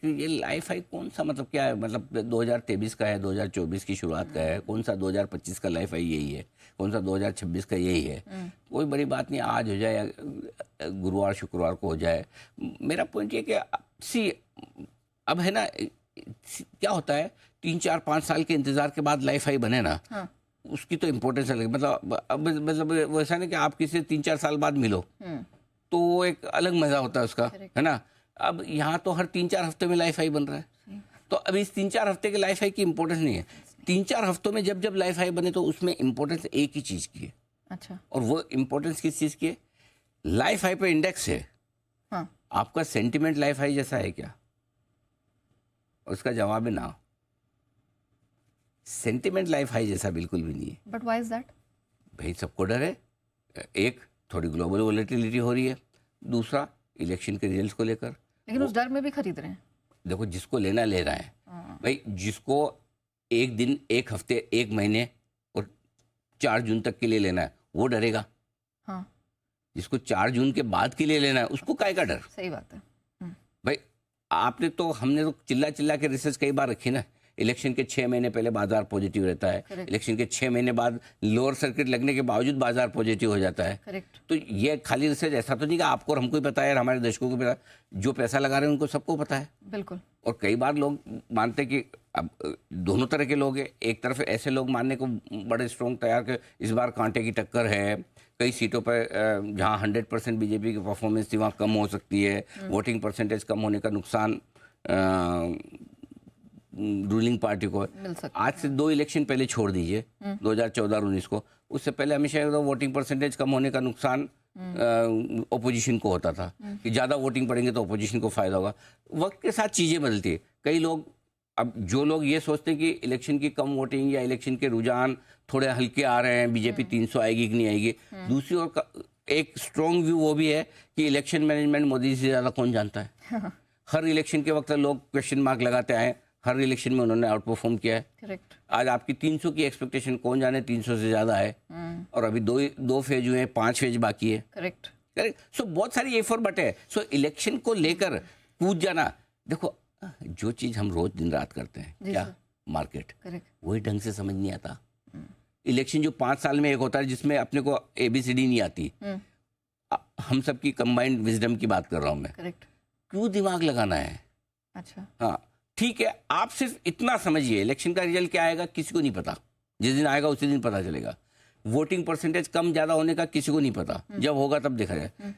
ये life high कौन सा, मतलब क्या है, मतलब 2023 का है, 2024 की शुरुआत का है, कौन सा 2025 का लाइफ हाई यही है, कौन सा 2026 का यही है। कोई बड़ी बात नहीं, आज हो जाए या गुरुवार शुक्रवार को हो जाए। मेरा पॉइंट ये कि सी अब है ना, क्या होता है 3-4-5 साल के इंतजार के बाद लाइफ हाई बने ना, हाँ। उसकी तो इम्पोर्टेंस अलग, मतलब अब मतलब वैसा नहीं कि आप किसी से 3-4 साल बाद मिलो तो वो एक अलग मजा होता है उसका, है ना। अब यहाँ तो हर 3-4 हफ्ते में लाइफ हाई बन रहा है, तो अब इस 3-4 हफ्ते के लाइफ हाई की इम्पोर्टेंस नहीं है। 3-4 हफ्तों में जब जब लाइफ हाई बने तो उसमें इम्पोर्टेंस एक ही चीज की है। अच्छा। और वो इम्पोर्टेंस किस चीज की है? लाइफ हाई पे इंडेक्स है। हाँ। आपका सेंटिमेंट लाइफ हाई जैसा है क्या? उसका जवाब है ना, सेंटिमेंट लाइफ हाई जैसा बिल्कुल भी नहीं है। But why is that? भाई सबको डर है, एक थोड़ी ग्लोबल वोलेटिलिटी हो रही है, दूसरा इलेक्शन के रिजल्ट्स को लेकर। लेकिन उस डर में भी खरीद रहे हैं। देखो जिसको लेना ले रहा है भाई, जिसको एक दिन, एक हफ्ते, एक महीने और 4 जून तक के लिए लेना है वो डरेगा। हाँ। जिसको 4 जून के बाद के लिए लेना है उसको काय का डर? सही बात है। भाई आपने तो, हमने तो चिल्ला चिल्ला के रिसर्च कई बार रखी ना, इलेक्शन के 6 महीने पहले बाजार पॉजिटिव रहता है, इलेक्शन के 6 महीने बाद लोअर सर्किट लगने के बावजूद बाजार पॉजिटिव हो जाता है। करेक्ट। तो ये खाली रिसर्च ऐसा तो नहीं कि आपको और हमको ही पता है, हमारे दर्शकों को पता है, जो पैसा लगा रहे हैं उनको सबको पता है। बिल्कुल। और कई बार लोग मानते कि अब दोनों तरह के लोग हैं। एक तरफ ऐसे लोग मानने को बड़े स्ट्रॉन्ग तैयार के इस बार कांटे की टक्कर है, कई सीटों पर जहां 100% बीजेपी की परफॉर्मेंस थी वहां कम हो सकती है, वोटिंग परसेंटेज कम होने का नुकसान रूलिंग पार्टी को। आज से 2 इलेक्शन पहले छोड़ दीजिए, 2014 और 19 को, उससे पहले हमेशा वोटिंग परसेंटेज कम होने का नुकसान ओपोजिशन को होता था कि ज़्यादा वोटिंग पड़ेंगे तो ओपोजिशन को फायदा होगा। वक्त के साथ चीज़ें बदलती है। कई लोग, अब जो लोग ये सोचते हैं कि इलेक्शन की कम वोटिंग या इलेक्शन के रुझान थोड़े हल्के आ रहे हैं, बीजेपी 300 आएगी कि नहीं आएगी, दूसरी ओर एक स्ट्रॉन्ग व्यू वो भी है कि इलेक्शन मैनेजमेंट मोदी से ज़्यादा कौन जानता है। हर इलेक्शन के वक्त लोग क्वेश्चन मार्क लगाते आए, हर इलेक्शन में उन्होंने आउट परफॉर्म किया है। करेक्ट। आज आपकी 300 की एक्सपेक्टेशन कौन जाने 300 से ज़्यादा है, और अभी दो फेज हुए हैं, 5 फेज बाकी है। करेक्ट। करेक्ट। सो बहुत सारी ए फॉर बट है। सो इलेक्शन को लेकर कूद जाना, देखो जो चीज़ हम रोज दिन रात करते हैं, क्या मार्केट, वही ढंग से समझ नहीं आता। इलेक्शन जो 5 साल में एक होता है जिसमें अपने को ABCD नहीं आती, हम सबकी कंबाइंड विजडम की बात कर रहा हूँ मैं। करेक्ट। क्यों दिमाग लगाना है? अच्छा। हाँ ठीक है, आप सिर्फ इतना समझिए, इलेक्शन का रिजल्ट क्या आएगा किसी को नहीं पता, जिस दिन आएगा उसी दिन पता चलेगा। वोटिंग परसेंटेज कम ज्यादा होने का किसी को नहीं पता, जब होगा तब देखा जाए।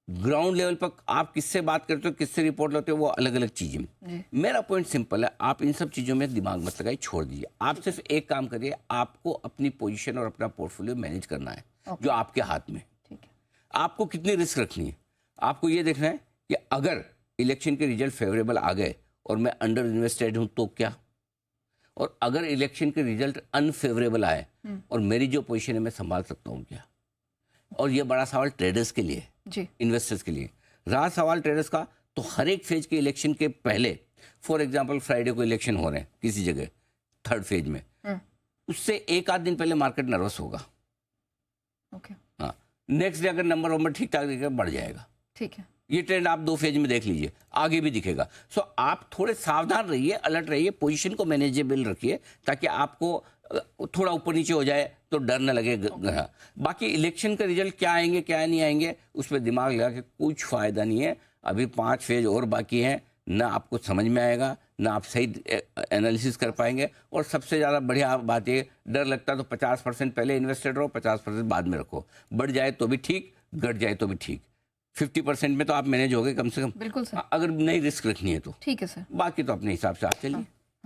ग्राउंड लेवल पर आप किससे बात करते हो, किससे रिपोर्ट लेते हो, वो अलग अलग चीजें। मेरा पॉइंट सिंपल है, आप इन सब चीजों में दिमाग मत लगाइए, छोड़ दीजिए। आप सिर्फ एक काम करिए, आपको अपनी पोजीशन और अपना पोर्टफोलियो मैनेज करना है, जो आपके हाथ में। आपको कितनी रिस्क रखनी है, आपको ये देखना है कि अगर इलेक्शन के रिजल्ट फेवरेबल आ गए और मैं अंडर इन्वेस्टेड हूं तो क्या, और अगर इलेक्शन के रिजल्ट अनफेवरेबल आए और मेरी जो पोजीशन है मैं संभाल सकता हूं क्या। और ये बड़ा सवाल ट्रेडर्स के लिए जी, इन्वेस्टर्स के लिए। रहा सवाल ट्रेडर्स का, तो हर एक फेज के इलेक्शन के पहले, फॉर एग्जांपल फ्राइडे को इलेक्शन हो रहे हैं किसी जगह 3rd फेज में, उससे 1 आध दिन पहले मार्केट नर्वस होगा। हाँ, नेक्स्ट डे अगर नंबर ठीक ठाक दिखेगा बढ़ जाएगा। ठीक है, ये ट्रेंड आप 2 फेज में देख लीजिए, आगे भी दिखेगा। सो आप थोड़े सावधान रहिए, अलर्ट रहिए, पोजीशन को मैनेजेबल रखिए, ताकि आपको थोड़ा ऊपर नीचे हो जाए तो डर न लगे। बाकी इलेक्शन का रिजल्ट क्या आएंगे क्या नहीं आएंगे उस पर दिमाग लगा के कुछ फायदा नहीं है। अभी 5 फेज और बाकी हैं, ना आपको समझ में आएगा, ना आप सही एनालिसिस कर पाएंगे। और सबसे ज़्यादा बढ़िया बात ये, डर लगता तो 50% पहले इन्वेस्टेड रहो, 50% बाद में रखो। बढ़ जाए तो भी ठीक, घट जाए तो भी ठीक, 50% में तो आप मैनेज हो गए कम से कम। बिल्कुल सर, अगर नई रिस्क रखनी है तो। ठीक है सर, बाकी तो अपने हिसाब से आप चलिए।